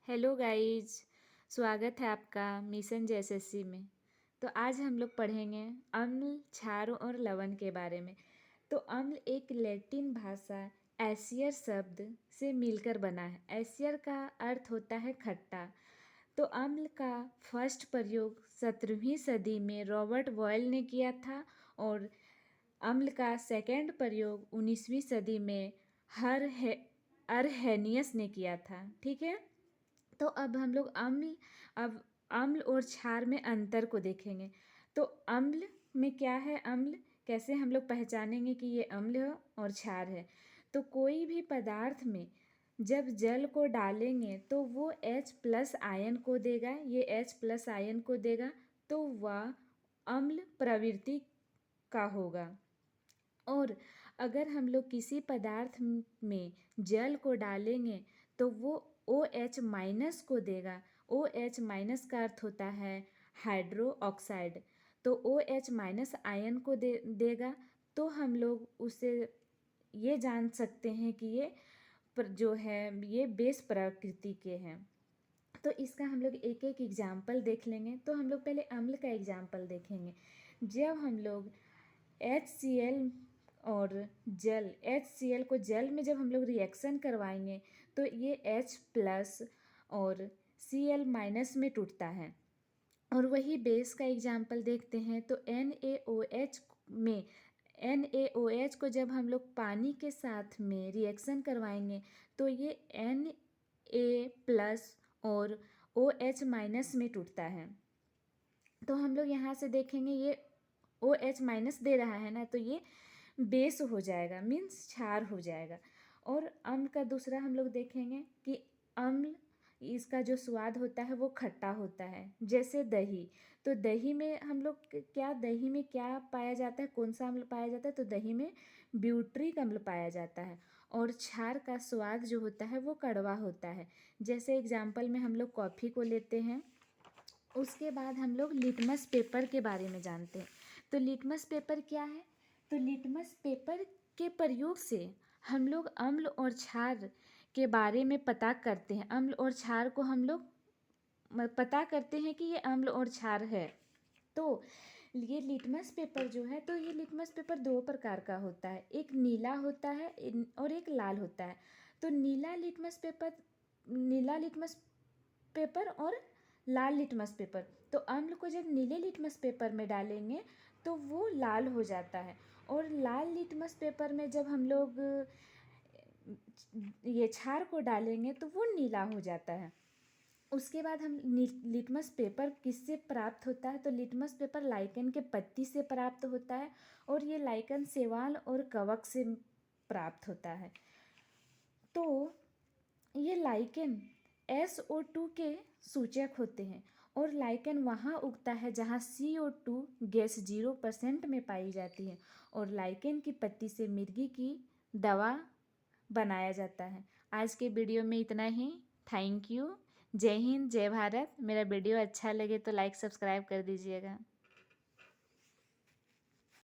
Hello guys, स्वागत है आपका मिशन जेएसएससी में। तो आज हम लोग पढ़ेंगे अम्ल, क्षार और लवण के बारे में। तो अम्ल एक लैटिन भाषा एसियर शब्द से मिलकर बना है। एसियर का अर्थ होता है खट्टा। तो अम्ल का फर्स्ट प्रयोग 17वीं सदी में रॉबर्ट बॉयल ने किया था और अम्ल का सेकेंड प्रयोग 19वीं सदी में अरहेनियस ने किया था। ठीक है। तो अब हम लोग अम्ल और क्षार में अंतर को देखेंगे। तो अम्ल में क्या है, अम्ल कैसे हम लोग पहचानेंगे कि ये अम्ल है और क्षार है। तो कोई भी पदार्थ में जब जल को डालेंगे तो वो H+ आयन को देगा, ये H+ आयन को देगा, तो वह अम्ल प्रवृत्ति का होगा। और अगर हम लोग किसी पदार्थ में जल को डालेंगे तो वो OH- को देगा। OH- का अर्थ होता है हाइड्रो ऑक्साइड। तो OH- आयन को देगा। तो हम लोग उसे ये जान सकते हैं कि ये जो है ये बेस प्रकृति के हैं। तो इसका हम लोग एक एक एग्जाम्पल देख लेंगे। तो हम लोग पहले अम्ल का एग्जाम्पल देखेंगे। जब हम लोग HCl और जल HCl को जल में जब हम लोग रिएक्शन करवाएंगे तो ये H+ और Cl- में टूटता है। और वही बेस का एग्जाम्पल देखते हैं। तो NaOH को जब हम लोग पानी के साथ में रिएक्शन करवाएंगे तो ये Na+ और OH- में टूटता है। तो हम लोग यहाँ से देखेंगे ये OH- दे रहा है ना, तो ये बेस हो जाएगा, मीन्स क्षार हो जाएगा। और अम्ल का दूसरा हम लोग देखेंगे कि अम्ल इसका जो स्वाद होता है वो खट्टा होता है, जैसे दही। तो दही में हम लोग दही में क्या पाया जाता है, कौन सा अम्ल पाया जाता है? तो दही में ब्यूट्रिक अम्ल पाया जाता है। और क्षार का स्वाद जो होता है वो कड़वा होता है। जैसे एग्जाम्पल में हम लोग कॉफ़ी को लेते हैं। उसके बाद हम लोग लिटमस पेपर के बारे में जानते हैं। तो लिटमस पेपर क्या है? तो लिटमस पेपर के प्रयोग से हम लोग अम्ल और क्षार के बारे में पता करते हैं। अम्ल और क्षार को हम लोग पता करते हैं कि ये अम्ल और क्षार है। तो ये लिटमस पेपर जो है, तो ये लिटमस पेपर दो प्रकार का होता है, एक नीला होता है और एक लाल होता है। तो नीला लिटमस पेपर और लाल लिटमस पेपर। तो अम्ल को जब नीले लिटमस पेपर में डालेंगे तो वो लाल हो जाता है। और लाल लिटमस पेपर में जब हम लोग ये क्षार को डालेंगे तो वो नीला हो जाता है। उसके बाद हम लिटमस पेपर किससे प्राप्त होता है? तो लिटमस पेपर लाइकेन के पत्ती से प्राप्त होता है और ये लाइकेन शैवाल और कवक से प्राप्त होता है। तो ये लाइकेन SO2 के सूचक होते हैं और लाइकेन वहाँ उगता है जहाँ CO2 गैस 0% में पाई जाती है। और लाइकेन की पत्ती से मिर्गी की दवा बनाया जाता है। आज के वीडियो में इतना ही। Thank you. जय हिंद, जय भारत। मेरा वीडियो अच्छा लगे तो लाइक सब्सक्राइब कर दीजिएगा।